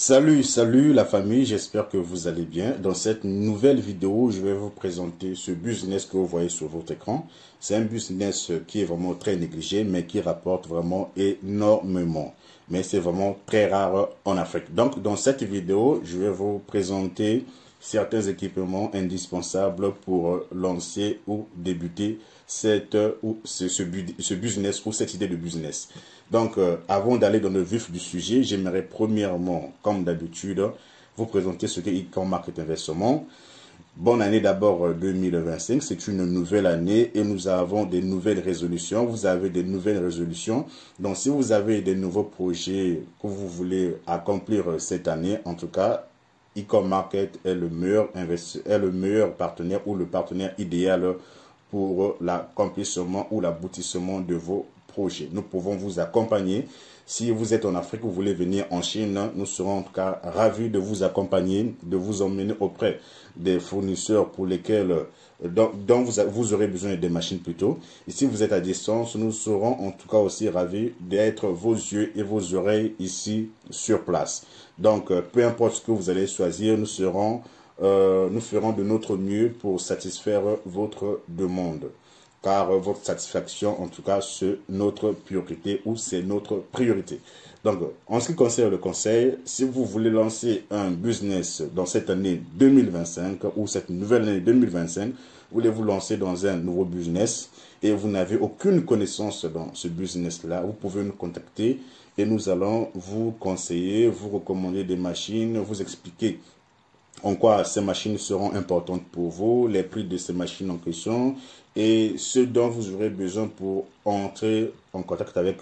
Salut la famille, j'espère que vous allez bien. Dans cette nouvelle vidéo, je vais vous présenter ce business que vous voyez sur votre écran. C'est un business qui est vraiment très négligé, mais qui rapporte vraiment énormément. Mais c'est vraiment très rare en Afrique. Donc, dans cette vidéo, je vais vous présenter certains équipements indispensables pour lancer ou débuter ce business ou cette idée de business. Donc, avant d'aller dans le vif du sujet, j'aimerais premièrement, comme d'habitude, vous présenter ce qu'est Icon Market Investissement. Bonne année d'abord 2025, c'est une nouvelle année et nous avons des nouvelles résolutions. Vous avez des nouvelles résolutions. Donc, si vous avez des nouveaux projets que vous voulez accomplir cette année, en tout cas, Icon Market est le meilleur partenaire ou le partenaire idéal pour l'accomplissement ou l'aboutissement de vos projets. Nous pouvons vous accompagner. Si vous êtes en Afrique, vous voulez venir en Chine, nous serons en tout cas ravis de vous accompagner, de vous emmener auprès des fournisseurs pour lesquels dont vous aurez besoin des machines plutôt. Et si vous êtes à distance, nous serons en tout cas aussi ravis d'être vos yeux et vos oreilles ici sur place. Donc, peu importe ce que vous allez choisir, nous ferons de notre mieux pour satisfaire votre demande. Car votre satisfaction, en tout cas, c'est notre priorité ou c'est notre priorité. Donc, en ce qui concerne le conseil, si vous voulez lancer un business dans cette année 2025 ou cette nouvelle année 2025, voulez-vous lancer dans un nouveau business et vous n'avez aucune connaissance dans ce business-là, vous pouvez nous contacter et nous allons vous conseiller, vous recommander des machines, vous expliquer en quoi ces machines seront importantes pour vous, les prix de ces machines en question et ce dont vous aurez besoin pour entrer en contact avec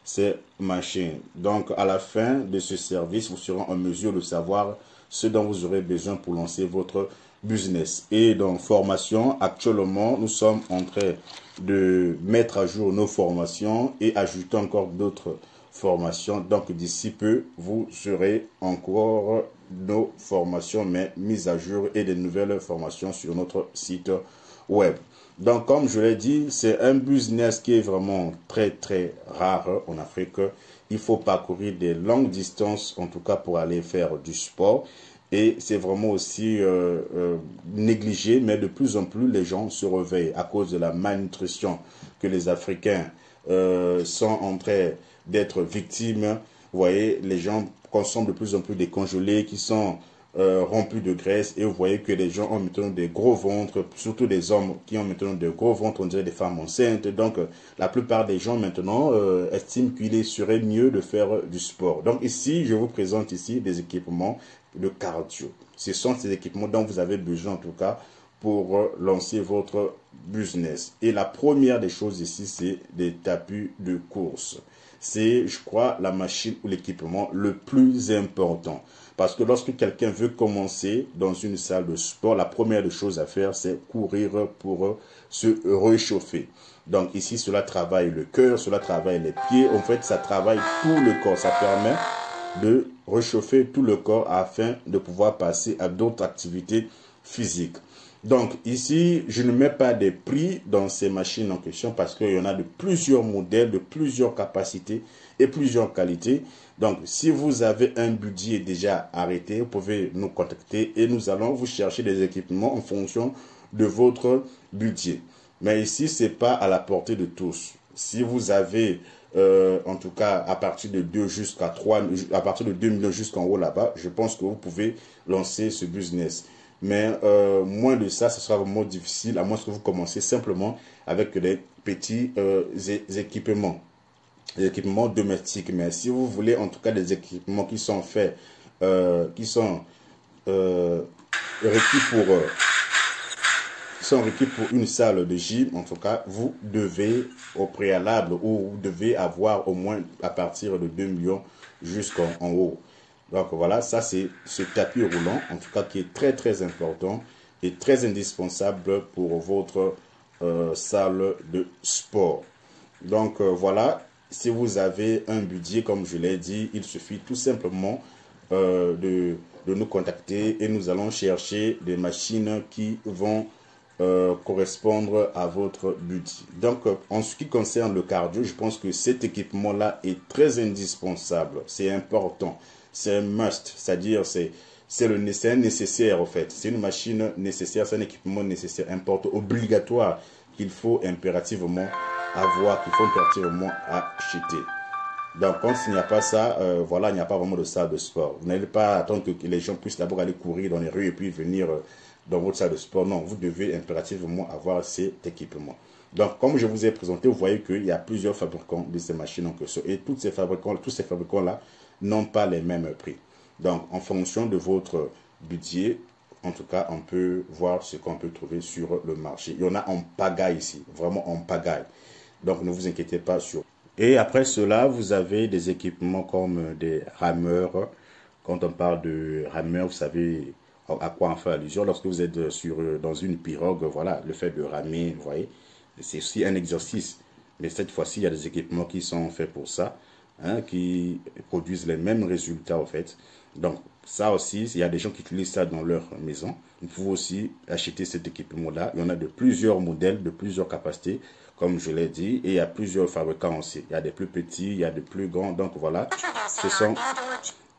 ces machines. Donc, à la fin de ce service, vous serez en mesure de savoir ce dont vous aurez besoin pour lancer votre business. Et dans formation, actuellement, nous sommes en train de mettre à jour nos formations et ajouter encore d'autres formations. Donc, d'ici peu, vous aurez encore nos formations, mais mises à jour et des nouvelles formations sur notre site web. Donc, comme je l'ai dit, c'est un business qui est vraiment très rare en Afrique. Il faut parcourir des longues distances, en tout cas pour aller faire du sport. Et c'est vraiment aussi négligé, mais de plus en plus les gens se réveillent à cause de la malnutrition que les Africains sont en train d'être victimes. Vous voyez, les gens consomment de plus en plus des congelés qui sont remplis de graisse et vous voyez que les gens ont maintenant des gros ventres, surtout des hommes qui ont maintenant des gros ventres, on dirait des femmes enceintes. Donc, la plupart des gens maintenant estiment qu'il serait mieux de faire du sport. Donc ici, je vous présente ici des équipements de cardio. Ce sont ces équipements dont vous avez besoin en tout cas pour lancer votre business. Et la première des choses ici, c'est des tapis de course. C'est, je crois, la machine ou l'équipement le plus important. Parce que lorsque quelqu'un veut commencer dans une salle de sport, la première des choses à faire, c'est courir pour se réchauffer. Donc ici, cela travaille le cœur, cela travaille les pieds. En fait, ça travaille tout le corps. Ça permet de réchauffer tout le corps afin de pouvoir passer à d'autres activités physiques. Donc ici, je ne mets pas des prix dans ces machines en question parce qu'il y en a de plusieurs modèles, de plusieurs capacités et plusieurs qualités. Donc si vous avez un budget déjà arrêté, vous pouvez nous contacter et nous allons vous chercher des équipements en fonction de votre budget. Mais ici, ce n'est pas à la portée de tous. Si vous avez en tout cas à partir de 2 jusqu'à 3, à partir de 2 millions jusqu'en haut là-bas, je pense que vous pouvez lancer ce business. Mais moins de ça, ce sera vraiment difficile, à moins que vous commencez simplement avec des petits équipements. Des équipements domestiques. Mais si vous voulez en tout cas des équipements qui sont faits, qui sont requis pour une salle de gym, en tout cas, vous devez au préalable ou vous devez avoir au moins à partir de 2 millions jusqu'en haut. Donc voilà, ça c'est ce tapis roulant, en tout cas qui est très important et très indispensable pour votre salle de sport. Donc voilà, si vous avez un budget, comme je l'ai dit, il suffit tout simplement de nous contacter et nous allons chercher des machines qui vont correspondre à votre budget. Donc, en ce qui concerne le cardio, je pense que cet équipement-là est très indispensable. C'est important. c'est un must, c'est-à-dire c'est un nécessaire en fait. C'est une machine nécessaire, c'est un équipement nécessaire, important, obligatoire qu'il faut impérativement avoir, qu'il faut impérativement acheter. Donc, quand il n'y a pas ça, voilà, il n'y a pas vraiment de salle de sport. Vous n'allez pas attendre que les gens puissent d'abord aller courir dans les rues et puis venir dans votre salle de sport. Non, vous devez impérativement avoir cet équipement. Donc, comme je vous ai présenté, vous voyez qu'il y a plusieurs fabricants de ces machines en question. Et tous ces fabricants-là n'ont pas les mêmes prix. Donc, en fonction de votre budget, en tout cas, on peut voir ce qu'on peut trouver sur le marché. Il y en a en pagaille ici, vraiment en pagaille. Donc, ne vous inquiétez pas sur. Et après cela, vous avez des équipements comme des rameurs. Quand on parle de rameurs, vous savez à quoi on fait allusion. Lorsque vous êtes dans une pirogue, voilà, le fait de ramer, vous voyez, c'est aussi un exercice. Mais cette fois-ci, il y a des équipements qui sont faits pour ça, hein, qui produisent les mêmes résultats, en fait. Donc, ça aussi, il y a des gens qui utilisent ça dans leur maison. Vous pouvez aussi acheter cet équipement-là. Il y en a de plusieurs modèles, de plusieurs capacités, comme je l'ai dit. Et il y a plusieurs fabricants aussi. Il y a des plus petits, il y a des plus grands. Donc, voilà, ce sont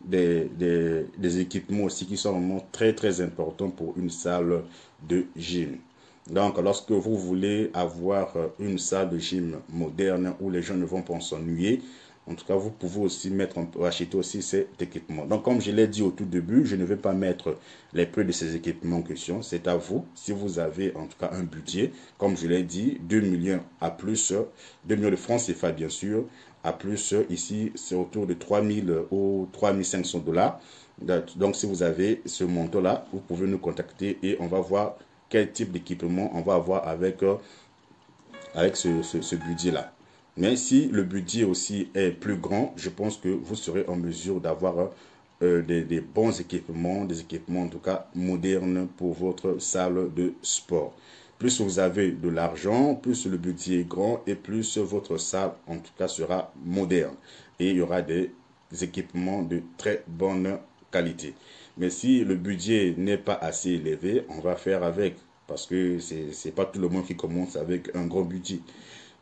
des équipements aussi qui sont vraiment très, très importants pour une salle de gym. Donc, lorsque vous voulez avoir une salle de gym moderne où les gens ne vont pas s'ennuyer, en tout cas, vous pouvez aussi acheter aussi cet équipement. Donc, comme je l'ai dit au tout début, je ne vais pas mettre les prix de ces équipements en question. C'est à vous. Si vous avez en tout cas un budget, comme je l'ai dit, 2 millions à plus, 2 millions de francs CFA bien sûr, à plus, ici, c'est autour de 3 000 ou 3 500 $. Donc, si vous avez ce montant-là, vous pouvez nous contacter et on va voir quel type d'équipement on va avoir avec ce budget-là. Mais si le budget aussi est plus grand, je pense que vous serez en mesure d'avoir des bons équipements, des équipements en tout cas modernes pour votre salle de sport. Plus vous avez de l'argent, plus le budget est grand et plus votre salle en tout cas sera moderne. Et il y aura des équipements de très bonne qualité. Mais si le budget n'est pas assez élevé, on va faire avec. Parce que c'est pas tout le monde qui commence avec un gros budget.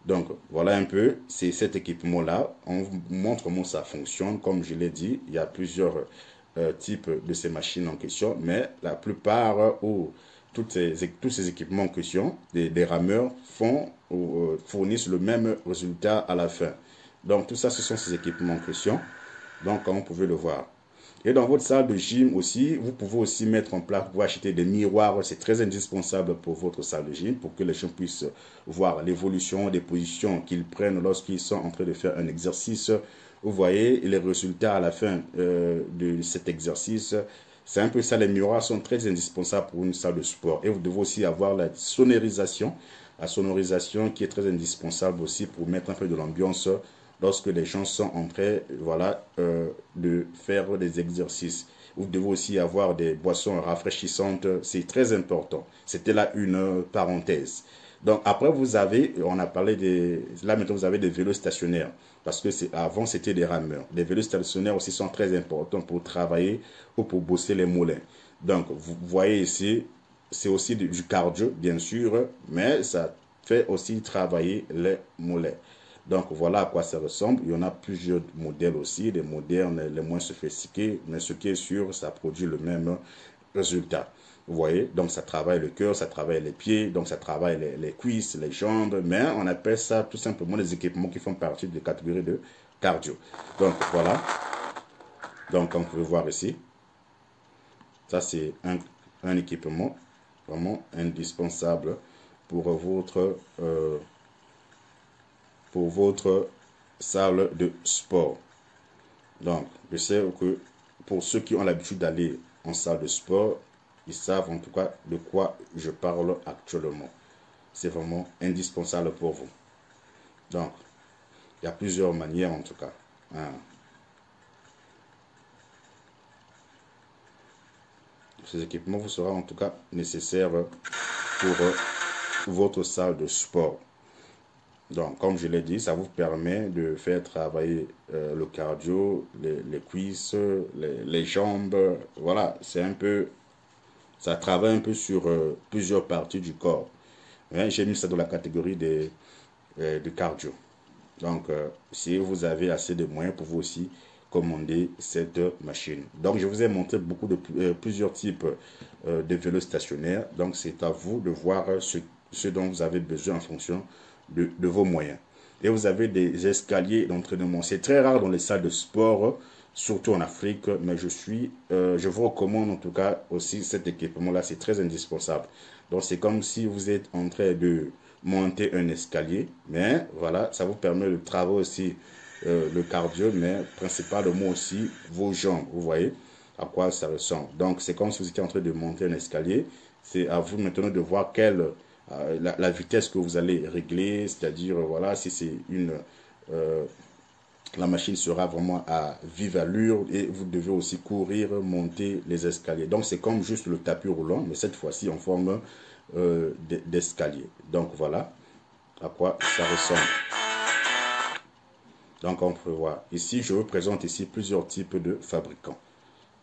Donc, voilà un peu, c'est cet équipement-là. On vous montre comment ça fonctionne. Comme je l'ai dit, il y a plusieurs types de ces machines en question. Mais la plupart ou tous ces équipements en question, des rameurs, fournissent le même résultat à la fin. Donc, tout ça, ce sont ces équipements en question. Donc, comme vous pouvez le voir. Et dans votre salle de gym aussi, vous pouvez aussi mettre en place, vous pouvez acheter des miroirs. C'est très indispensable pour votre salle de gym, pour que les gens puissent voir l'évolution des positions qu'ils prennent lorsqu'ils sont en train de faire un exercice. Vous voyez les résultats à la fin de cet exercice. C'est un peu ça, les miroirs sont très indispensables pour une salle de sport. Et vous devez aussi avoir la sonorisation qui est très indispensable aussi pour mettre un peu de l'ambiance lorsque les gens sont en train, voilà, de faire des exercices. Vous devez aussi avoir des boissons rafraîchissantes, c'est très important. C'était là une parenthèse. Donc après vous avez, on a parlé là maintenant vous avez des vélos stationnaires, parce que avant c'était des rameurs. Les vélos stationnaires aussi sont très importants pour travailler ou pour bosser les mollets. Donc vous voyez ici, c'est aussi du cardio bien sûr, mais ça fait aussi travailler les mollets. Donc voilà à quoi ça ressemble. Il y en a plusieurs modèles aussi, les modernes, les moins sophistiqués, mais ce qui est sûr, ça produit le même résultat. Vous voyez, donc ça travaille le cœur, ça travaille les pieds, donc ça travaille les cuisses, les jambes, mais on appelle ça tout simplement des équipements qui font partie de la catégorie de cardio. Donc voilà, donc comme vous pouvez voir ici, ça c'est un équipement vraiment indispensable pour votre salle de sport. Donc, je sais que pour ceux qui ont l'habitude d'aller en salle de sport, ils savent en tout cas de quoi je parle actuellement. C'est vraiment indispensable pour vous. Donc, il y a plusieurs manières en tout cas. Ces équipements vous seront en tout cas nécessaires pour votre salle de sport. Donc, comme je l'ai dit, ça vous permet de faire travailler le cardio, les cuisses, les jambes. Voilà, c'est un peu, ça travaille un peu sur plusieurs parties du corps. J'ai mis ça dans la catégorie de cardio. Donc, si vous avez assez de moyens, vous pouvez aussi commander cette machine. Donc je vous ai montré beaucoup de plusieurs types de vélos stationnaires. Donc c'est à vous de voir ce dont vous avez besoin en fonction de vos moyens. Et vous avez des escaliers d'entraînement. C'est très rare dans les salles de sport, surtout en Afrique, mais je vous recommande en tout cas aussi cet équipement-là. C'est très indispensable. Donc c'est comme si vous êtes en train de monter un escalier, mais voilà, ça vous permet de travailler aussi le cardio, mais principalement aussi vos jambes. Vous voyez à quoi ça ressemble. Donc c'est comme si vous étiez en train de monter un escalier. C'est à vous maintenant de voir la vitesse que vous allez régler, c'est-à-dire voilà, si c'est la machine sera vraiment à vive allure et vous devez aussi courir, monter les escaliers. Donc c'est comme juste le tapis roulant, mais cette fois-ci en forme d'escalier. Donc voilà à quoi ça ressemble. Donc on peut voir. Ici, je vous présente ici plusieurs types de fabricants.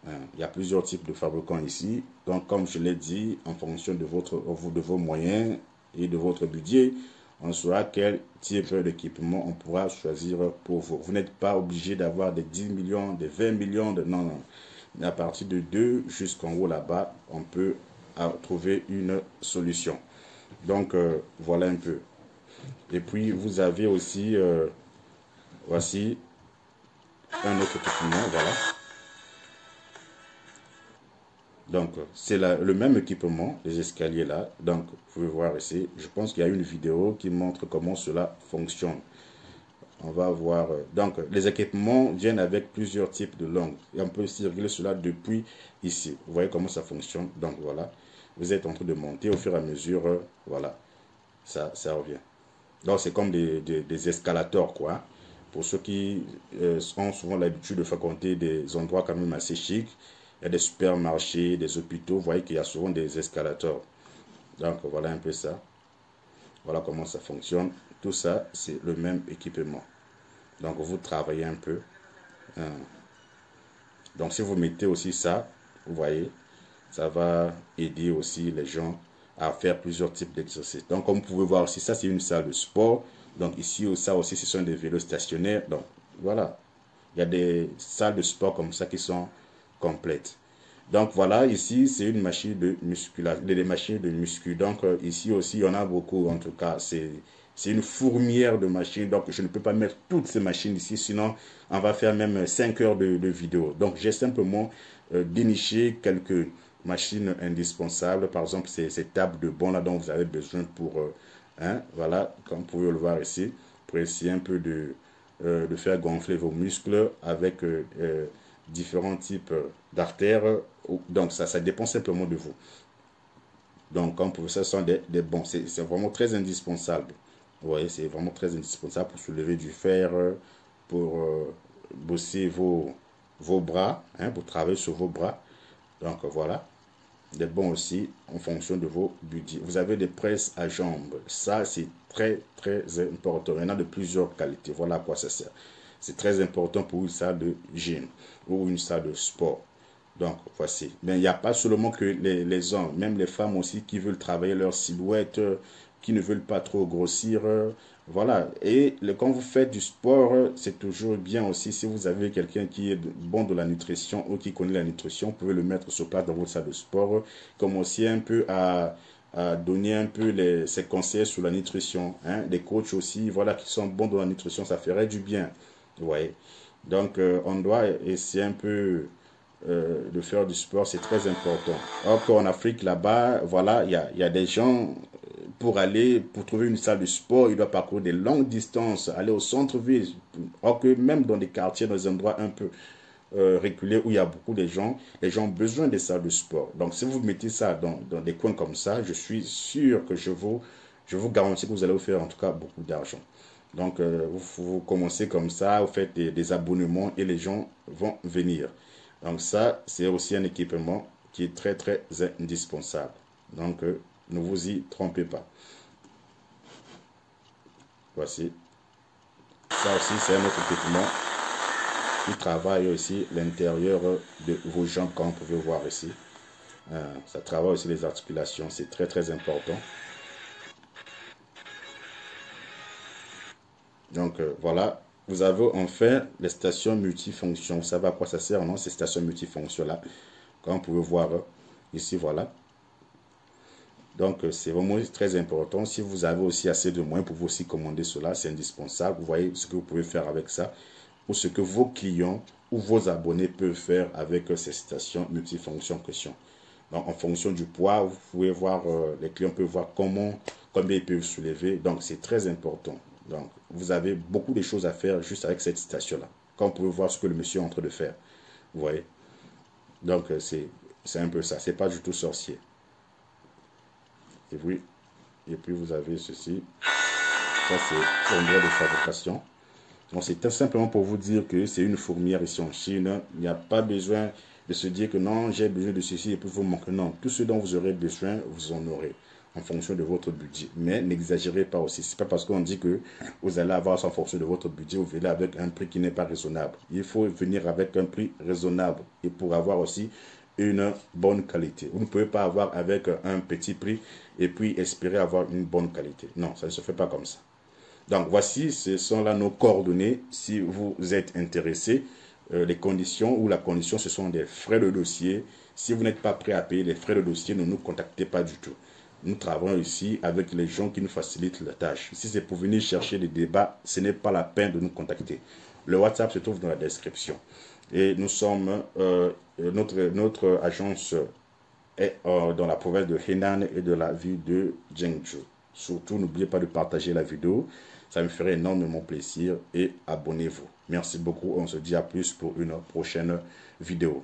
Il y a plusieurs types de fabricants ici. Donc comme je l'ai dit, en fonction de vos moyens et de votre budget, on saura quel type d'équipement on pourra choisir pour vous. Vous n'êtes pas obligé d'avoir des 10 millions, des 20 millions. Non, non. À partir de 2 jusqu'en haut là-bas, on peut trouver une solution. Donc, voilà un peu. Et puis, vous avez aussi, voici un autre équipement, voilà. Donc, c'est le même équipement, les escaliers là. Donc, vous pouvez voir ici. Je pense qu'il y a une vidéo qui montre comment cela fonctionne. On va voir. Donc, les équipements viennent avec plusieurs types de langues. Et on peut aussi régler cela depuis ici. Vous voyez comment ça fonctionne. Donc, voilà. Vous êtes en train de monter au fur et à mesure. Voilà. Ça revient. Donc, c'est comme des escalators, quoi. Pour ceux qui ont souvent l'habitude de fréquenter des endroits quand même assez chics. Il y a des supermarchés, des hôpitaux. Vous voyez qu'il y a souvent des escalators. Donc, voilà un peu ça. Voilà comment ça fonctionne. Tout ça, c'est le même équipement. Donc, vous travaillez un peu. Donc, si vous mettez aussi ça, vous voyez, ça va aider aussi les gens à faire plusieurs types d'exercices. Donc, comme vous pouvez voir aussi, ça, c'est une salle de sport. Donc, ici, ça aussi, ce sont des vélos stationnaires. Donc, voilà. Il y a des salles de sport comme ça qui sont complètes. Donc, voilà, ici, c'est une machine de musculation, des machines de muscu. Donc, ici aussi, il y en a beaucoup. En tout cas, c'est une fourmilière de machines. Donc, je ne peux pas mettre toutes ces machines ici. Sinon, on va faire même 5 heures de vidéo. Donc, j'ai simplement déniché quelques machines indispensables. Par exemple, ces tables de banc là dont vous avez besoin pour, voilà, comme vous pouvez le voir ici, pour essayer un peu de faire gonfler vos muscles avec différents types d'artères. Donc, ça dépend simplement de vous. Donc, comme pour ça, ce sont des bons. C'est vraiment très indispensable. Vous voyez, c'est vraiment très indispensable pour soulever du fer, pour bosser vos bras, pour travailler sur vos bras. Donc, voilà. Des bons aussi en fonction de vos budgets. Vous avez des presses à jambes. Ça, c'est très, très important. Il y en a de plusieurs qualités. Voilà à quoi ça sert. C'est très important pour une salle de gym ou une salle de sport. Donc, voici. Mais il n'y a pas seulement que les hommes, même les femmes aussi qui veulent travailler leur silhouette, qui ne veulent pas trop grossir. Voilà. Et quand vous faites du sport, c'est toujours bien aussi si vous avez quelqu'un qui est bon de la nutrition ou qui connaît la nutrition, vous pouvez le mettre sur place dans votre salle de sport. Commencez un peu à donner un peu ses conseils sur la nutrition. Des coachs aussi, voilà, qui sont bons dans la nutrition, ça ferait du bien. Vous voyez. Donc, on doit essayer un peu de faire du sport, c'est très important. Or qu'en Afrique, là-bas, voilà, il y a des gens, pour trouver une salle de sport, ils doivent parcourir des longues distances, aller au centre-ville. Or que même dans des quartiers, dans des endroits un peu reculés où il y a beaucoup de gens, les gens ont besoin des salles de sport. Donc, si vous mettez ça dans des coins comme ça, je suis sûr que je vous garantis que vous allez vous faire en tout cas beaucoup d'argent. Donc, vous commencez comme ça, vous faites des abonnements et les gens vont venir. Donc, ça, c'est aussi un équipement qui est très, très indispensable. Donc, ne vous y trompez pas. Voici. Ça aussi, c'est un autre équipement qui travaille aussi l'intérieur de vos jambes, comme vous pouvez voir ici. Ça travaille aussi les articulations. C'est très, très important. Donc, voilà vous avez enfin les stations multifonctions. Vous savez à quoi ça sert, non? Ces stations multifonctions-là. Comme vous pouvez voir ici, voilà. Donc, c'est vraiment très important. Si vous avez aussi assez de moyens pour vous aussi commander cela, c'est indispensable. Vous voyez ce que vous pouvez faire avec ça, ou ce que vos clients ou vos abonnés peuvent faire avec ces stations multifonctions question. Donc, en fonction du poids, vous pouvez voir, les clients peuvent voir combien ils peuvent soulever. Donc, c'est très important. Donc, vous avez beaucoup de choses à faire juste avec cette station-là. Comme vous pouvez voir ce que le monsieur est en train de faire. Vous voyez. Donc, c'est un peu ça. C'est pas du tout sorcier. Et puis vous avez ceci. Ça, c'est un droit de fabrication. Donc, c'est tout simplement pour vous dire que c'est une fourmière ici en Chine. Il n'y a pas besoin de se dire que non, j'ai besoin de ceci et puis vous manquez. Non, tout ce dont vous aurez besoin, vous en aurez en fonction de votre budget. Mais n'exagérez pas aussi. C'est pas parce qu'on dit que vous allez avoir ça en fonction de votre budget, vous venez avec un prix qui n'est pas raisonnable. Il faut venir avec un prix raisonnable et pour avoir aussi une bonne qualité. Vous ne pouvez pas avoir avec un petit prix et puis espérer avoir une bonne qualité. Non, ça ne se fait pas comme ça. Donc voici, ce sont là nos coordonnées. Si vous êtes intéressé, les conditions ou la condition, ce sont des frais de dossier. Si vous n'êtes pas prêt à payer les frais de dossier, ne nous contactez pas du tout. Nous travaillons ici avec les gens qui nous facilitent la tâche. Si c'est pour venir chercher des débats, ce n'est pas la peine de nous contacter. Le WhatsApp se trouve dans la description. Et nous sommes, notre agence est dans la province de Henan et de la ville de Zhengzhou. Surtout, n'oubliez pas de partager la vidéo. Ça me ferait énormément plaisir et abonnez-vous. Merci beaucoup. On se dit à plus pour une prochaine vidéo.